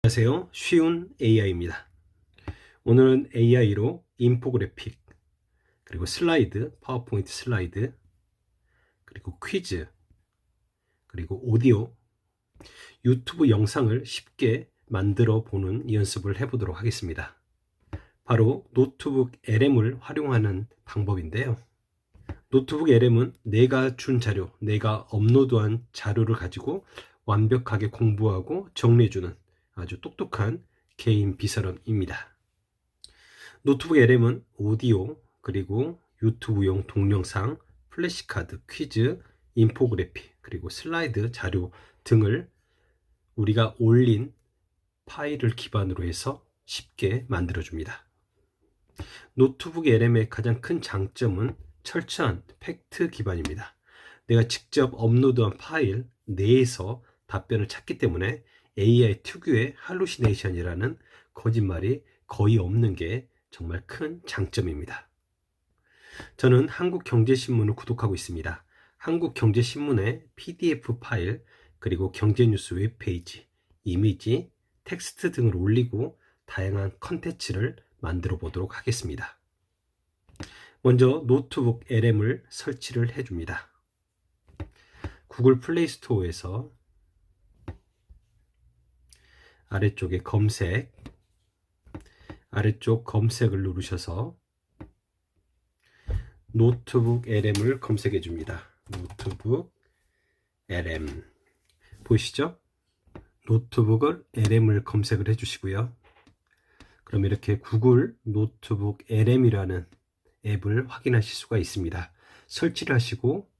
안녕하세요. 쉬운 AI입니다. 오늘은 AI로 인포그래픽, 그리고 슬라이드, 파워포인트 슬라이드, 그리고 퀴즈, 그리고 오디오, 유튜브 영상을 쉽게 만들어 보는 연습을 해보도록 하겠습니다. 바로 노트북 LM을 활용하는 방법인데요. 노트북 LM은 내가 준 자료, 내가 업로드한 자료를 가지고 완벽하게 공부하고 정리해주는 아주 똑똑한 개인 비서름입니다. 노트북 LM은 오디오, 그리고 유튜브용 동영상, 플래시카드, 퀴즈, 인포그래픽, 그리고 슬라이드 자료 등을 우리가 올린 파일을 기반으로 해서 쉽게 만들어줍니다. 노트북 LM의 가장 큰 장점은 철저한 팩트 기반입니다. 내가 직접 업로드한 파일 내에서 답변을 찾기 때문에 AI 특유의 할루시네이션이라는 거짓말이 거의 없는 게 정말 큰 장점입니다. 저는 한국경제신문을 구독하고 있습니다. 한국경제신문의 PDF 파일, 그리고 경제뉴스 웹페이지, 이미지, 텍스트 등을 올리고 다양한 컨텐츠를 만들어 보도록 하겠습니다. 먼저 노트북 LM을 설치를 해줍니다. 구글 플레이 스토어에서 아래쪽에 검색, 아래쪽 검색을 누르셔서 노트북 LM을 검색해 줍니다. 노트북 LM 보이시죠? 노트북을 LM을 검색을 해 주시고요. 그럼 이렇게 구글 노트북 LM이라는 앱을 확인하실 수가 있습니다. 설치를 하시고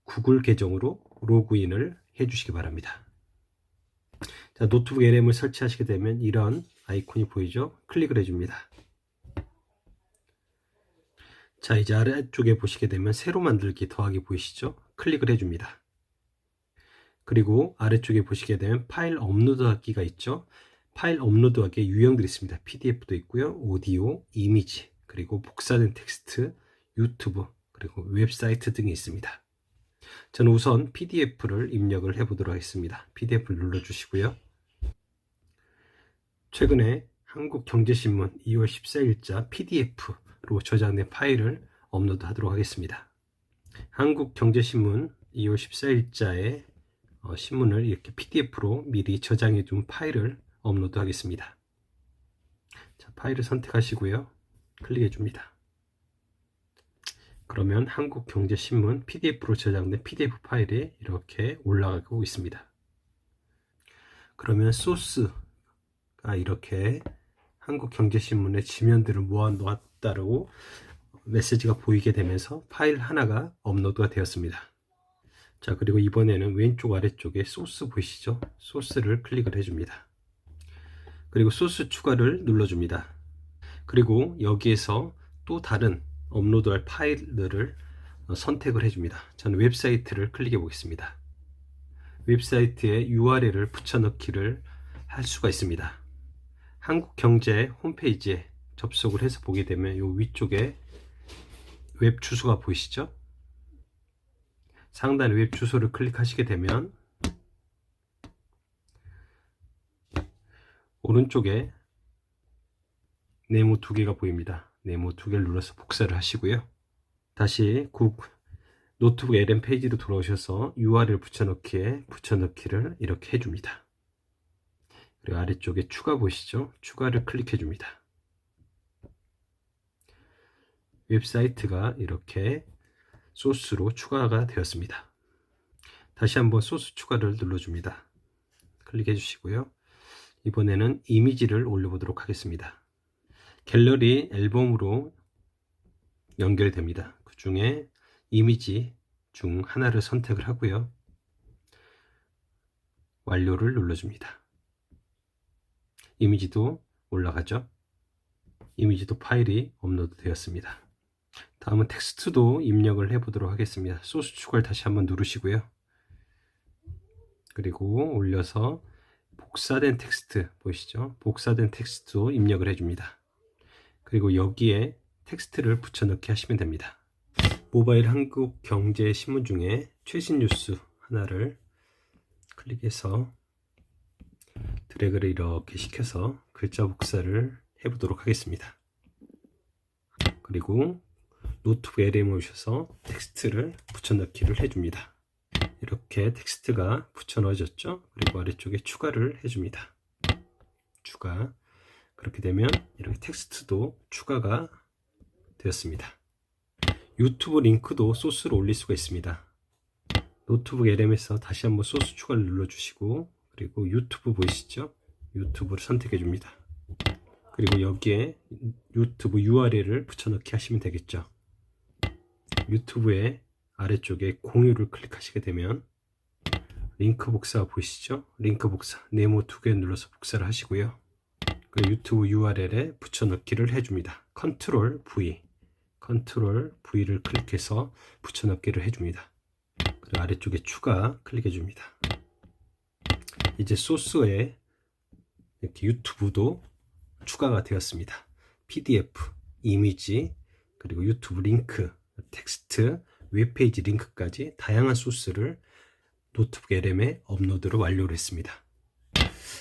구글 계정으로 로그인을 해 주시기 바랍니다. 자, 노트북 LM을 설치하시게 되면 이런 아이콘이 보이죠? 클릭을 해줍니다. 자, 이제 아래쪽에 보시게 되면 새로 만들기 더하기 보이시죠? 클릭을 해줍니다. 그리고 아래쪽에 보시게 되면 파일 업로드하기가 있죠? 파일 업로드하기에 유형들이 있습니다. PDF도 있고요, 오디오, 이미지, 그리고 복사된 텍스트, 유튜브, 그리고 웹사이트 등이 있습니다. 저는 우선 PDF를 입력을 해보도록 하겠습니다. PDF를 눌러주시고요. 최근에 한국경제신문 2월 14일자 PDF로 저장된 파일을 업로드하도록 하겠습니다. 한국경제신문 2월 14일자의 신문을 이렇게 PDF로 미리 저장해 둔 파일을 업로드하겠습니다. 자, 파일을 선택하시고요. 클릭해 줍니다. 그러면 한국경제신문 PDF로 저장된 PDF 파일이 이렇게 올라가고 있습니다. 그러면 소스가 이렇게 한국경제신문의 지면들을 모아놓았다고 메시지가 보이게 되면서 파일 하나가 업로드가 되었습니다. 자, 그리고 이번에는 왼쪽 아래쪽에 소스 보이시죠? 소스를 클릭을 해줍니다. 그리고 소스 추가를 눌러줍니다. 그리고 여기에서 또 다른 업로드할 파일들을 선택을 해줍니다. 저는 웹사이트를 클릭해 보겠습니다. 웹사이트에 URL을 붙여넣기를 할 수가 있습니다. 한국경제 홈페이지에 접속을 해서 보게 되면 이 위쪽에 웹 주소가 보이시죠? 상단에 웹 주소를 클릭하시게 되면 오른쪽에 네모 두 개가 보입니다. 네모 두 개를 눌러서 복사를 하시고요. 다시 노트북 LM 페이지로 돌아오셔서 URL 붙여넣기를 이렇게 해줍니다. 그리고 아래쪽에 추가 보시죠? 추가를 클릭해 줍니다. 웹사이트가 이렇게 소스로 추가가 되었습니다. 다시 한번 소스 추가를 눌러줍니다. 클릭해 주시고요. 이번에는 이미지를 올려보도록 하겠습니다. 갤러리 앨범으로 연결이 됩니다. 그 중에 이미지 중 하나를 선택을 하고요. 완료를 눌러줍니다. 이미지도 올라가죠. 이미지도 파일이 업로드 되었습니다. 다음은 텍스트도 입력을 해 보도록 하겠습니다. 소스 추가를 다시 한번 누르시고요. 그리고 올려서 복사된 텍스트 보이시죠? 복사된 텍스트도 입력을 해줍니다. 그리고 여기에 텍스트를 붙여넣기 하시면 됩니다. 모바일 한국경제신문 중에 최신 뉴스 하나를 클릭해서 드래그를 이렇게 시켜서 글자 복사를 해보도록 하겠습니다. 그리고 노트북 LM에 오셔서 텍스트를 붙여넣기를 해줍니다. 이렇게 텍스트가 붙여넣어졌죠. 그리고 아래쪽에 추가를 해줍니다. 추가. 그렇게 되면 이렇게 텍스트도 추가가 되었습니다. 유튜브 링크도 소스로 올릴 수가 있습니다. 노트북 LM에서 다시 한번 소스 추가를 눌러주시고, 그리고 유튜브 보이시죠? 유튜브를 선택해 줍니다. 그리고 여기에 유튜브 URL을 붙여넣기 하시면 되겠죠. 유튜브의 아래쪽에 공유를 클릭하시게 되면 링크 복사 보이시죠? 링크 복사, 네모 2개 눌러서 복사를 하시고요. 그 유튜브 URL에 붙여넣기를 해줍니다. 컨트롤 V를 클릭해서 붙여넣기를 해줍니다. 그리고 아래쪽에 추가 클릭해 줍니다. 이제 소스에 이렇게 유튜브도 추가가 되었습니다. PDF, 이미지, 그리고 유튜브 링크, 텍스트, 웹페이지 링크까지 다양한 소스를 노트북 LM에 업로드를 완료를 했습니다.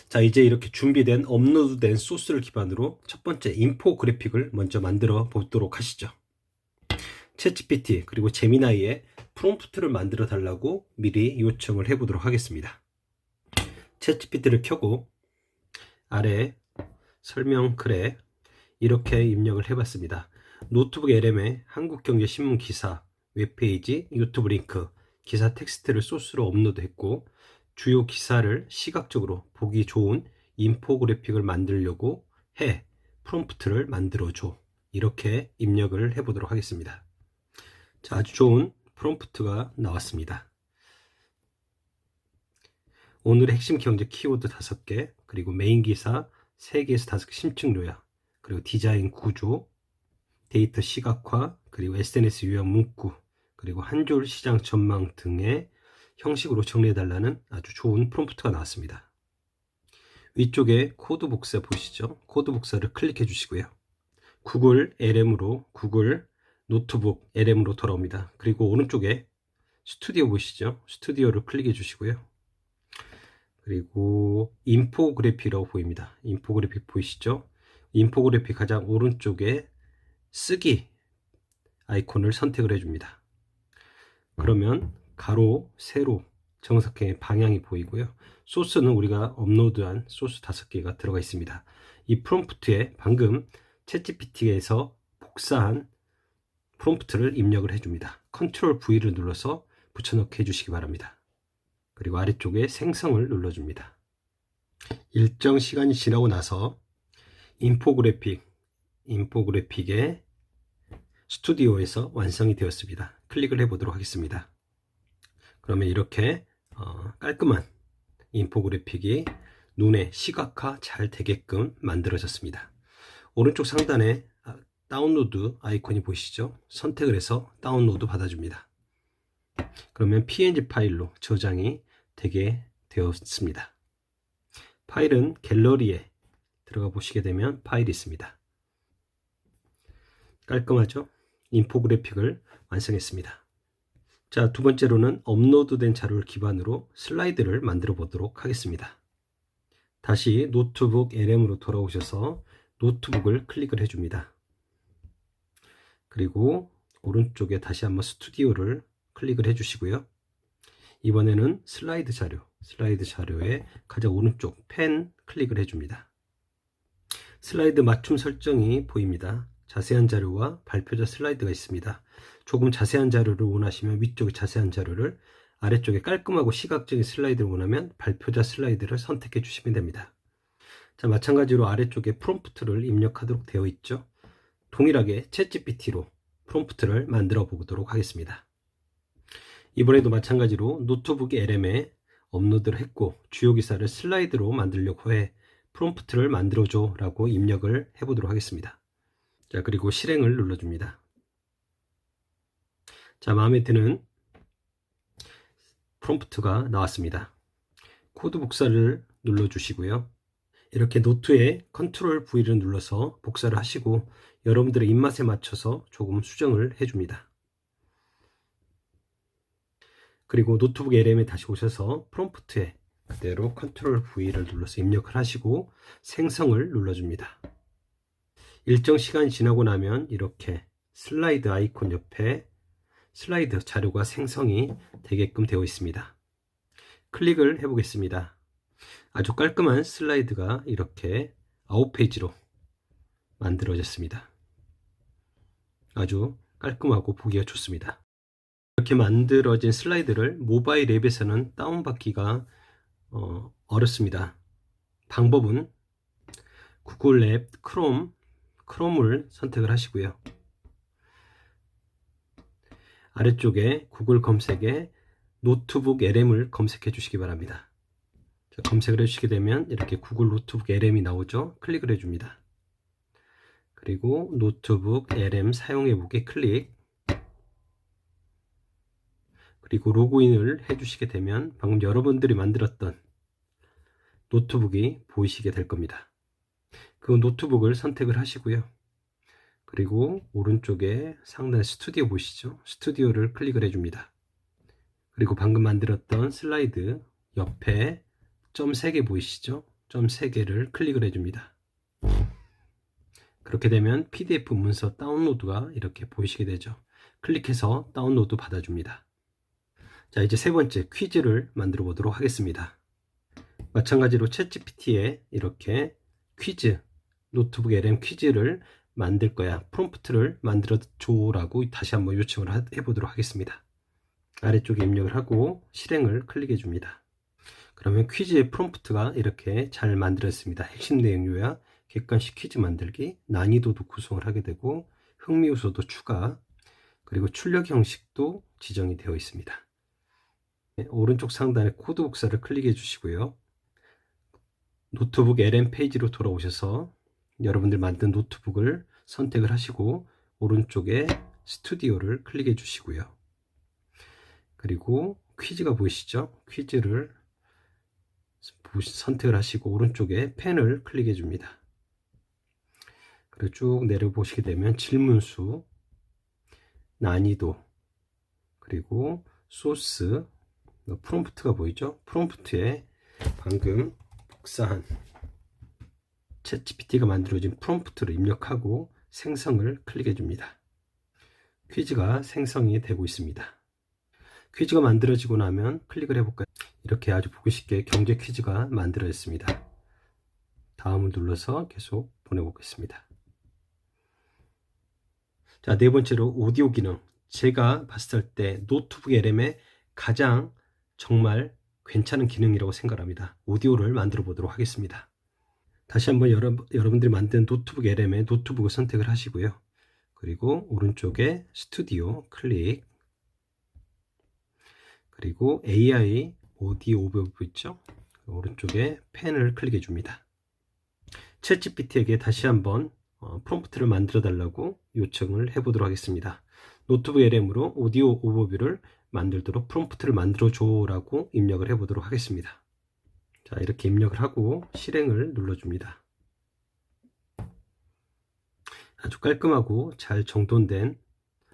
자, 이제 이렇게 준비된 업로드된 소스를 기반으로 첫 번째 인포그래픽을 먼저 만들어 보도록 하시죠. 챗GPT 그리고 제미나이에 프롬프트를 만들어 달라고 미리 요청을 해 보도록 하겠습니다. 챗GPT를 켜고 아래 설명 글에 이렇게 입력을 해 봤습니다. 노트북 LM에 한국경제신문 기사, 웹페이지, 유튜브 링크, 기사 텍스트를 소스로 업로드했고, 주요 기사를 시각적으로 보기 좋은 인포그래픽을 만들려고 해 프롬프트를 만들어줘. 이렇게 입력을 해보도록 하겠습니다. 자, 아주 좋은 프롬프트가 나왔습니다. 오늘의 핵심 경제 키워드 5개, 그리고 메인 기사 3개에서 5개 심층 요약, 그리고 디자인 구조, 데이터 시각화, 그리고 SNS 유형 문구, 그리고 한 줄 시장 전망 등의 형식으로 정리해달라는 아주 좋은 프롬프트가 나왔습니다. 위쪽에 코드 복사 보시죠? 코드 복사를 클릭해 주시고요. 구글 노트북 LM으로 돌아옵니다. 그리고 오른쪽에 스튜디오 보시죠? 스튜디오를 클릭해 주시고요. 그리고 인포그래픽이라고 보입니다. 인포그래픽 보이시죠? 인포그래픽 가장 오른쪽에 쓰기 아이콘을 선택을 해줍니다. 그러면 가로, 세로, 정석형의 방향이 보이고요. 소스는 우리가 업로드한 소스 5개가 들어가 있습니다. 이 프롬프트에 방금 챗GPT에서 복사한 프롬프트를 입력을 해줍니다. 컨트롤 V를 눌러서 붙여넣기 해주시기 바랍니다. 그리고 아래쪽에 생성을 눌러줍니다. 일정 시간이 지나고 나서 인포그래픽의 스튜디오에서 완성이 되었습니다. 클릭을 해보도록 하겠습니다. 그러면 이렇게 깔끔한 인포그래픽이 눈에 시각화 잘 되게끔 만들어졌습니다. 오른쪽 상단에 다운로드 아이콘이 보이시죠? 선택을 해서 다운로드 받아줍니다. 그러면 PNG 파일로 저장이 되게 되었습니다. 파일은 갤러리에 들어가 보시게 되면 파일이 있습니다. 깔끔하죠? 인포그래픽을 완성했습니다. 자, 두 번째로는 업로드된 자료를 기반으로 슬라이드를 만들어 보도록 하겠습니다. 다시 노트북 LM으로 돌아오셔서 노트북을 클릭을 해줍니다. 그리고 오른쪽에 다시 한번 스튜디오를 클릭을 해주시고요. 이번에는 슬라이드 자료의 가장 오른쪽 펜 클릭을 해줍니다. 슬라이드 맞춤 설정이 보입니다. 자세한 자료와 발표자 슬라이드가 있습니다. 조금 자세한 자료를 원하시면 위쪽에 자세한 자료를, 아래쪽에 깔끔하고 시각적인 슬라이드를 원하면 발표자 슬라이드를 선택해 주시면 됩니다. 자, 마찬가지로 아래쪽에 프롬프트를 입력하도록 되어 있죠. 동일하게 챗GPT로 프롬프트를 만들어 보도록 하겠습니다. 이번에도 마찬가지로 노트북 LM에 업로드를 했고, 주요 기사를 슬라이드로 만들려고 해 프롬프트를 만들어줘 라고 입력을 해보도록 하겠습니다. 자, 그리고 실행을 눌러줍니다. 자, 마음에 드는 프롬프트가 나왔습니다. 코드 복사를 눌러주시고요. 이렇게 노트에 컨트롤 V를 눌러서 복사를 하시고 여러분들의 입맛에 맞춰서 조금 수정을 해줍니다. 그리고 노트북 LM에 다시 오셔서 프롬프트에 그대로 컨트롤 V를 눌러서 입력을 하시고 생성을 눌러줍니다. 일정 시간이 지나고 나면 이렇게 슬라이드 아이콘 옆에 슬라이드 자료가 생성이 되게끔 되어 있습니다. 클릭을 해 보겠습니다. 아주 깔끔한 슬라이드가 이렇게 9페이지로 만들어졌습니다. 아주 깔끔하고 보기가 좋습니다. 이렇게 만들어진 슬라이드를 모바일 앱에서는 다운받기가 어렵습니다. 방법은 구글 앱 크롬을 선택을 하시고요. 아래쪽에 구글 검색에 노트북 LM을 검색해 주시기 바랍니다. 검색을 해주시게 되면 이렇게 구글 노트북 LM이 나오죠. 클릭을 해줍니다. 그리고 노트북 LM 사용해보기 클릭, 그리고 로그인을 해주시게 되면 방금 여러분들이 만들었던 노트북이 보이시게 될 겁니다. 그 노트북을 선택을 하시고요. 그리고 오른쪽에 상단에 스튜디오 보시죠. 스튜디오를 클릭을 해줍니다. 그리고 방금 만들었던 슬라이드 옆에 점 3개 보이시죠? 점 3개를 클릭을 해줍니다. 그렇게 되면 PDF 문서 다운로드가 이렇게 보이시게 되죠. 클릭해서 다운로드 받아줍니다. 자, 이제 세 번째 퀴즈를 만들어 보도록 하겠습니다. 마찬가지로 챗GPT에 이렇게 퀴즈, 노트북 LM 퀴즈를 만들 거야, 프롬프트를 만들어 줘라고 다시 한번 요청을 해보도록 하겠습니다. 아래쪽에 입력을 하고 실행을 클릭해 줍니다. 그러면 퀴즈의 프롬프트가 이렇게 잘 만들어졌습니다. 핵심 내용 요약, 객관식 퀴즈 만들기, 난이도도 구성을 하게 되고 흥미 요소도 추가, 그리고 출력 형식도 지정이 되어 있습니다. 오른쪽 상단에 코드 복사를 클릭해 주시고요. 노트북 LM 페이지로 돌아오셔서 여러분들 만든 노트북을 선택을 하시고 오른쪽에 스튜디오를 클릭해 주시고요. 그리고 퀴즈가 보이시죠? 퀴즈를 선택을 하시고 오른쪽에 펜을 클릭해 줍니다. 그리고 쭉 내려보시게 되면 질문수, 난이도, 그리고 소스, 프롬프트가 보이죠? 프롬프트에 방금 복사한 챗GPT가 만들어진 프롬프트를 입력하고 생성을 클릭해 줍니다. 퀴즈가 생성이 되고 있습니다. 퀴즈가 만들어지고 나면 클릭을 해볼까요? 이렇게 아주 보기 쉽게 경제 퀴즈가 만들어졌습니다. 다음을 눌러서 계속 보내보겠습니다. 자, 네 번째로 오디오 기능. 제가 봤을 때 노트북 LM의 가장 정말 괜찮은 기능이라고 생각합니다. 오디오를 만들어 보도록 하겠습니다. 다시 한번 여러분들이 만든 노트북 LM의 노트북을 선택을 하시고요. 그리고 오른쪽에 스튜디오 클릭, 그리고 AI 오디오 오버뷰 있죠? 오른쪽에 펜을 클릭해 줍니다. 챗GPT에게 다시 한번 프롬프트를 만들어 달라고 요청을 해보도록 하겠습니다. 노트북 LM으로 오디오 오버뷰를 만들도록 프롬프트를 만들어 줘라고 입력을 해보도록 하겠습니다. 자, 이렇게 입력을 하고 실행을 눌러줍니다. 아주 깔끔하고 잘 정돈된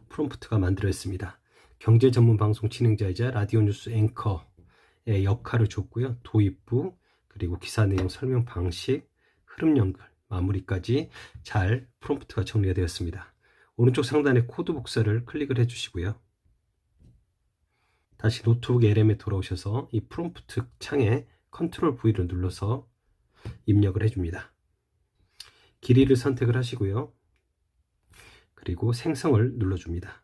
프롬프트가 만들어졌습니다. 경제 전문 방송 진행자이자 라디오 뉴스 앵커의 역할을 줬고요. 도입부, 그리고 기사 내용 설명 방식, 흐름 연결, 마무리까지 잘 프롬프트가 정리가 되었습니다. 오른쪽 상단에 코드 복사를 클릭을 해주시고요. 다시 노트북 LM에 돌아오셔서 이 프롬프트 창에 컨트롤 V를 눌러서 입력을 해줍니다. 길이를 선택을 하시고요. 그리고 생성을 눌러줍니다.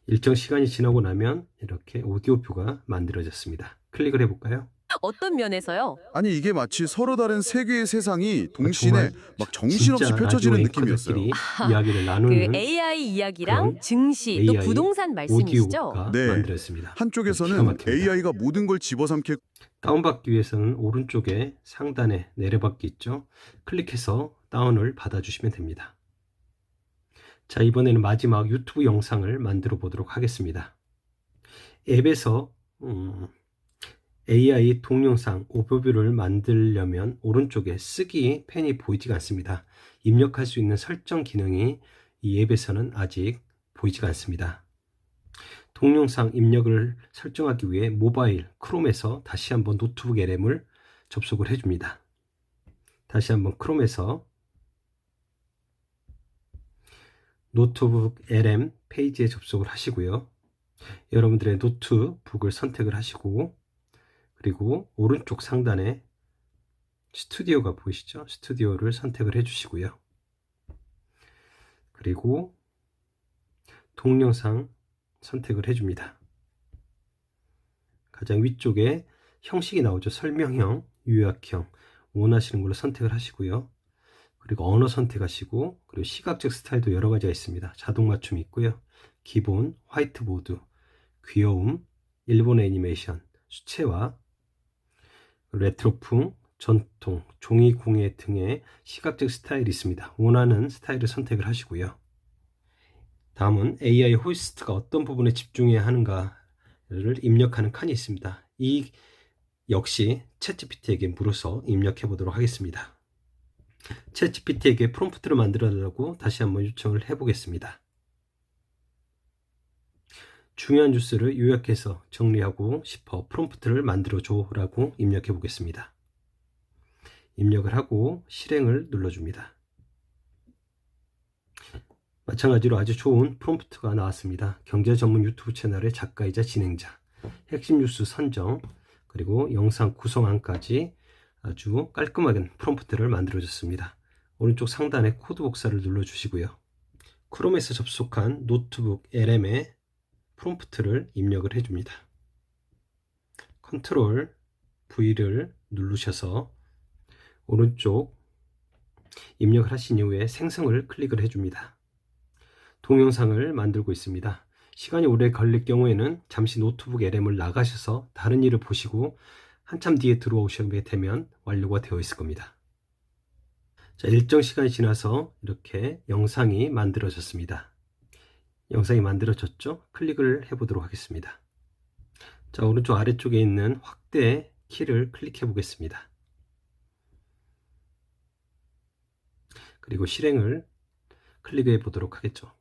일정 시간이 지나고 나면 이렇게 오디오표가 만들어졌습니다. 클릭을 해볼까요? 어떤 면에서요? 아니 이게 마치 서로 다른 세 개의 세상이 동시에 막 정신없이 진짜 펼쳐지는 라디오 느낌이었어요. 앵커들끼리 이야기를 나누는 그 AI 이야기랑 그런 증시 또 AI 부동산 말씀이시죠? 오디오가 네. 만들어졌습니다. 기가 한쪽에서는 막힙니다. AI가 모든 걸 집어삼킬 다운받기 위해서는 오른쪽에 상단에 내려받기 있죠. 클릭해서 다운을 받아주시면 됩니다. 자, 이번에는 마지막 유튜브 영상을 만들어 보도록 하겠습니다. 앱에서 AI 동영상 오버뷰를 만들려면 오른쪽에 쓰기 펜이 보이지가 않습니다. 입력할 수 있는 설정 기능이 이 앱에서는 아직 보이지가 않습니다. 동영상 입력을 설정하기 위해 모바일 크롬에서 다시 한번 노트북 LM을 접속을 해줍니다. 다시 한번 크롬에서 노트북 LM 페이지에 접속을 하시고요. 여러분들의 노트북을 선택을 하시고, 그리고 오른쪽 상단에 스튜디오가 보이시죠? 스튜디오를 선택을 해주시고요. 그리고 동영상 선택을 해줍니다. 가장 위쪽에 형식이 나오죠. 설명형, 요약형 원하시는 걸로 선택을 하시고요. 그리고 언어 선택하시고, 그리고 시각적 스타일도 여러 가지가 있습니다. 자동 맞춤이 있고요. 기본, 화이트보드, 귀여움, 일본 애니메이션, 수채화, 레트로풍, 전통, 종이 공예 등의 시각적 스타일이 있습니다. 원하는 스타일을 선택을 하시고요. 다음은 AI 호스트가 어떤 부분에 집중해야 하는가를 입력하는 칸이 있습니다. 이 역시 챗GPT에게 물어서 입력해 보도록 하겠습니다. 챗GPT에게 프롬프트를 만들어 달라고 다시 한번 요청을 해 보겠습니다. 중요한 뉴스를 요약해서 정리하고 싶어 프롬프트를 만들어 줘 라고 입력해 보겠습니다. 입력을 하고 실행을 눌러줍니다. 마찬가지로 아주 좋은 프롬프트가 나왔습니다. 경제 전문 유튜브 채널의 작가이자 진행자, 핵심 뉴스 선정, 그리고 영상 구성안까지 아주 깔끔하게 프롬프트를 만들어줬습니다. 오른쪽 상단에 코드 복사를 눌러주시고요. 크롬에서 접속한 노트북 LM에 프롬프트를 입력을 해줍니다. 컨트롤 V를 누르셔서 오른쪽 입력을 하신 이후에 생성을 클릭을 해줍니다. 동영상을 만들고 있습니다. 시간이 오래 걸릴 경우에는 잠시 노트북 LM을 나가셔서 다른 일을 보시고 한참 뒤에 들어오시게 되면 완료가 되어 있을 겁니다. 자, 일정 시간이 지나서 이렇게 영상이 만들어졌습니다. 영상이 만들어졌죠? 클릭을 해보도록 하겠습니다. 자, 오른쪽 아래쪽에 있는 확대 키를 클릭해 보겠습니다. 그리고 실행을 클릭해 보도록 하겠죠.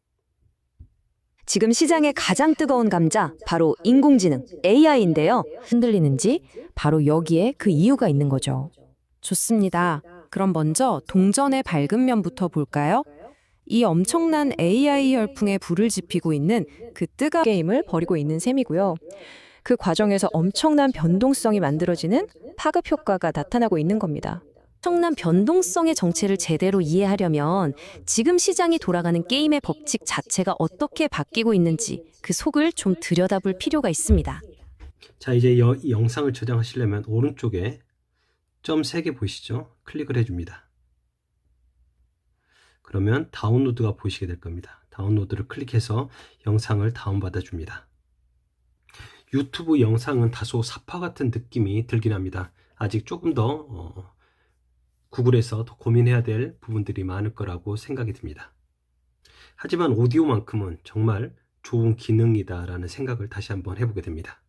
지금 시장의 가장 뜨거운 감자, 바로 인공지능, AI인데요. 흔들리는지 바로 여기에 그 이유가 있는 거죠. 좋습니다. 그럼 먼저 동전의 밝은 면부터 볼까요? 이 엄청난 AI 열풍에 불을 지피고 있는 그 뜨거운 게임을 벌이고 있는 셈이고요. 그 과정에서 엄청난 변동성이 만들어지는 파급 효과가 나타나고 있는 겁니다. 엄청난 변동성의 정체를 제대로 이해하려면 지금 시장이 돌아가는 게임의 법칙 자체가 어떻게 바뀌고 있는지 그 속을 좀 들여다볼 필요가 있습니다. 자, 이제 이 영상을 저장하시려면 오른쪽에 점 3개 보이시죠? 클릭을 해줍니다. 그러면 다운로드가 보이시게 될 겁니다. 다운로드를 클릭해서 영상을 다운받아 줍니다. 유튜브 영상은 다소 사파 같은 느낌이 들긴 합니다. 아직 조금 더 구글에서 더 고민해야 될 부분들이 많을 거라고 생각이 듭니다. 하지만 오디오만큼은 정말 좋은 기능이다라는 생각을 다시 한번 해보게 됩니다.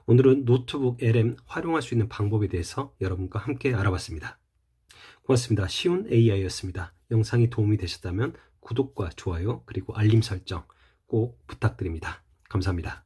오늘은 노트북 LM 활용할 수 있는 방법에 대해서 여러분과 함께 알아봤습니다. 고맙습니다. 쉬운 AI였습니다. 영상이 도움이 되셨다면 구독과 좋아요 그리고 알림 설정 꼭 부탁드립니다. 감사합니다.